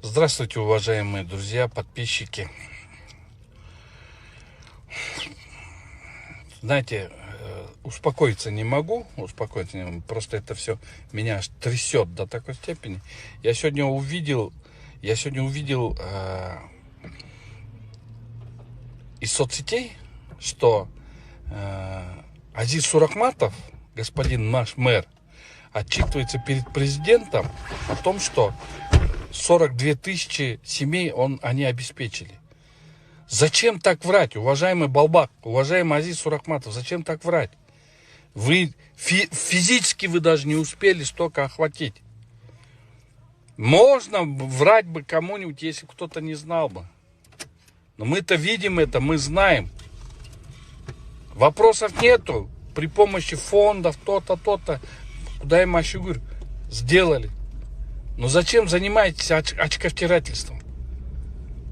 Здравствуйте, уважаемые друзья, подписчики. Знаете, успокоиться не могу, просто это все меня аж трясет до такой степени. Я сегодня увидел из соцсетей, что Азиз Сурахматов, господин наш мэр, отчитывается перед президентом о том, что 42 тысячи семей они обеспечили. Зачем так врать, уважаемый Балбак, уважаемый Азиз Сурахматов, зачем так врать? Вы физически даже не успели столько охватить. Можно врать бы кому-нибудь, если кто-то не знал бы. Но мы-то видим это, мы знаем. Вопросов нету. При помощи фондов, то-то, куда им Ашигур сделали. Но зачем занимаетесь очковтирательством?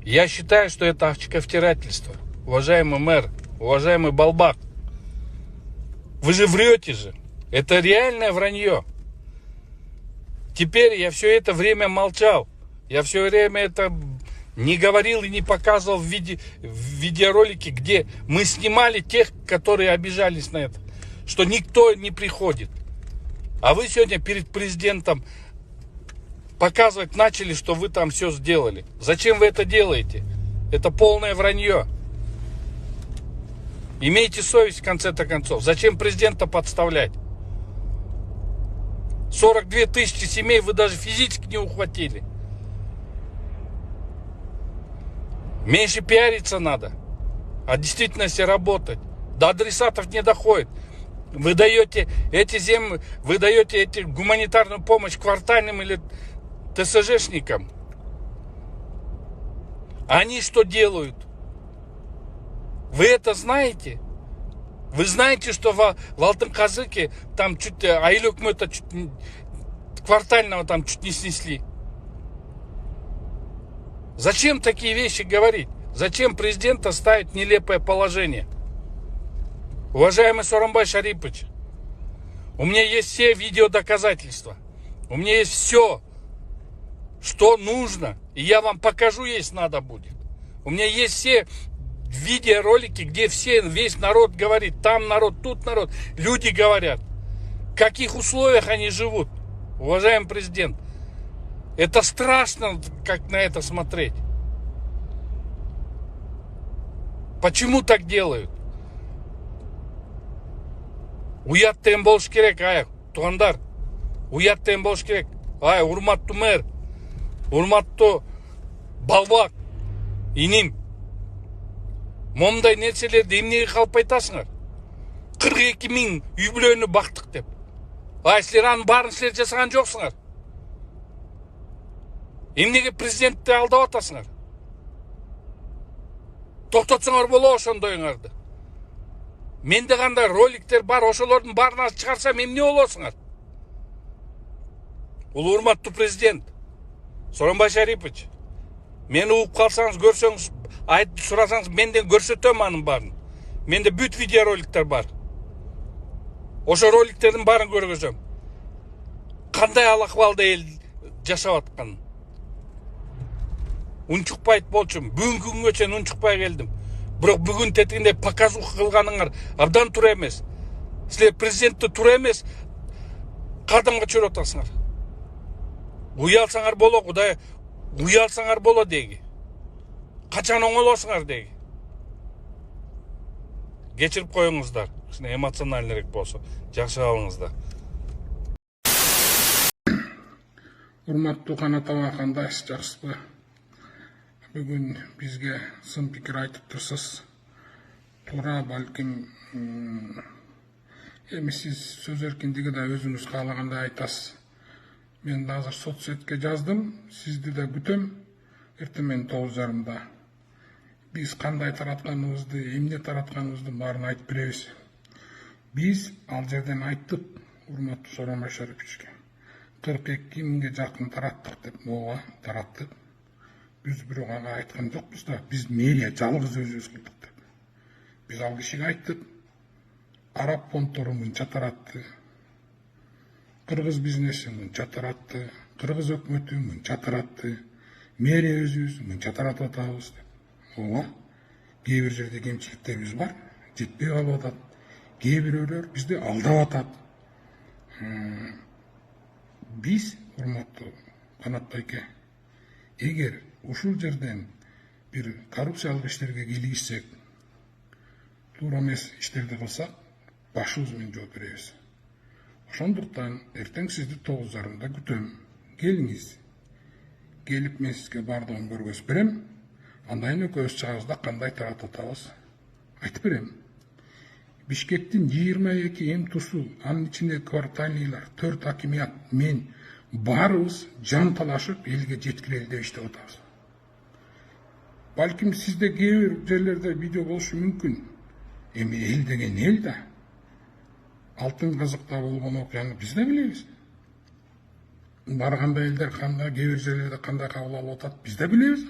Я считаю, что это очковтирательство. Уважаемый мэр, уважаемый Балбак, вы же врете же. Это реальное вранье. Теперь я все это время молчал. Я все время это не говорил и не показывал в видеоролике, где мы снимали тех, которые обижались на это. Что никто не приходит. А вы сегодня перед президентом показывать начали, что вы там все сделали. Зачем вы это делаете? Это полное вранье. Имейте совесть в конце-то концов. Зачем президента подставлять? 42 тысячи семей вы даже физически не ухватили. Меньше пиариться надо, а в действительности работать. До адресатов не доходит. Вы даете эти земли, вы даете гуманитарную помощь квартальным или ТСЖшникам. Они что делают? Вы это знаете? Вы знаете, что в Алтын-Казыке там чуть Айлюк Мөта квартального там чуть не снесли? Зачем такие вещи говорить? Зачем президента ставить в нелепое положение? Уважаемый Сооронбай Шарипович, у меня есть все видеодоказательства. У меня есть все, что нужно. И я вам покажу, если надо будет. У меня есть все видеоролики, где весь народ говорит. Там народ, тут народ. Люди говорят. В каких условиях они живут. Уважаемый президент. Это страшно, как на это смотреть. Почему так делают? Уяттен болуш керек, туғандар. Уяттен болуш керек. Урматтуу мэр, урматтуу Балбак, иним. Момдай нерселерди эмнеге калп айтасыңар? 42 000 үй бүлөнү бактык деп. Силер анын баарын силер жасаган жоксуңар. Эмнеге президентти алдап атасыңар? Токтотсоңор болобу ошондоюңарды. Менде кандай роликтер бар, ошолордун баарына чыгарсам эмне болосуңар? Урматтуу президент Сооронбай Шарипович, мени угуп калсаңыз, көрсөңүз, айтып сурасаңыз, менден көрсөтөм анын баарын. Менде бүт видеороликтер бар. Ошо роликтердин баарын көргөзөм. Кандай алакыбалда эл жашап атканын. Унчукпайт болчумун. Бүгүнкү күнгө чейин унчукпай келдим. Бирок бүгүн тетигинде показуха кылганыңар абдан туура эмес. Силер президентти туура эмес кадамга чөйрөп атасыңар. Уялсаңар боло, Кудай, уялсаңар боло деги. Качан оңолосуңар деги. Кечирип коюңуздар. Кичине эмоциональныйраак болсо, жакшы калыңыздар. Урматтуу Канат аба, кандайсыз, жакшысызбы? Бүгүн бизге сын пикир айтып турсуз. Туура, балким эми сиз сөз эркиндиги да өзүңүз каалагандай айтасыз. Мен да азыр соцсетке жаздым, сизди да күтөм. Эртең менен 9:30. Биз кандай таратканыбызды, эмне таратканыбыздын баарын айтып беребиз. Биз ал жерден айттык, урматтуу Сооронбай Шариповичке. 42 000ге жакын тараттык деп, ооба, тараттык. Биз бирок ага айткан жокпуз да, биз мэрия жалгыз өзүбүз кылдык деп. Биз ал кишиге айттык, араб фонддору мынча таратты, кыргыз бизнеси мынча таратты, кыргыз өкмөтү мынча таратты, мэрия өзүбүз мынча таратып атабыз деп. Ооба, кээ бир жерде кемчиликтерибиз бар, жетпей калып атат. Кээ бирөөлөр бизди алдап атат. Биз, урматтуу Канат байке, эгер ушул жерден бир коррупциялык иштерге кийлигишсек, туура эмес иштерди кылсак, башыбыз менен жооп беребиз. Ошондуктан эртең сизди 9:30 күтөм. Келиңиз. Келип мен сизге бардыгын көргөзүп берем. Андан кийин экөөбүз чыгабыз да кандай таратып атабыз айтып берем. Бишкектин 22 эмтусу, анын ичинде квартальныйлар, 4 акимият, мен баарыбыз жан талашып элге жеткирели деп иштеп атабыз. Балким сизде кээ бир жерлерде видео болушу мүмкүн. Эми эл деген эл да. Алтын казыкта болгон окуяны биз да билебиз. Барганда элдер кандай, кээ бир жерлерде кандай кабыл алып атат, биз да билебиз.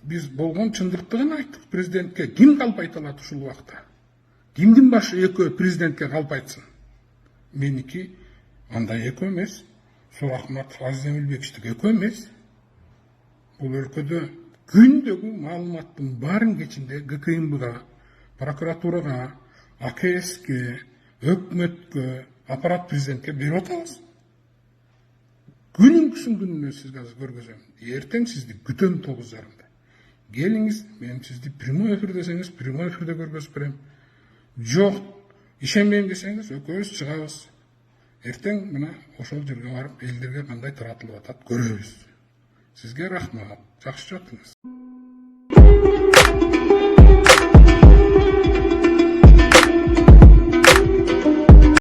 Биз болгон чындыкты гана айттык президентке. Ким калп айта алат ушул убакта? Кимдин башы экөө президентке калп айтсын? Меники андай экөө эмес. Сурахматов, Азиз Эмилбековичтики экөө эмес. Бул өлкөдө күндөгү маалыматтын баарын кечинде ГКМБга, прокуратурага, АКСке, өкмөткө, аппарат президентке берип атабыз. Күнүңкүсүн күнүнө сизге азыр көргөзөм. Эртең сизди күтөм 9:30. Келиңиз, мен сизди прямой эфир десеңиз, прямой эфирде көргөзүп берем. Жок, ишенбейм десеңиз, экөөбүз чыгабыз. Эртең мына ошол жерге барып элдерге кандай таратылып атат көрөбүз. Сизге рахмат. Жакшы жаттыңыз.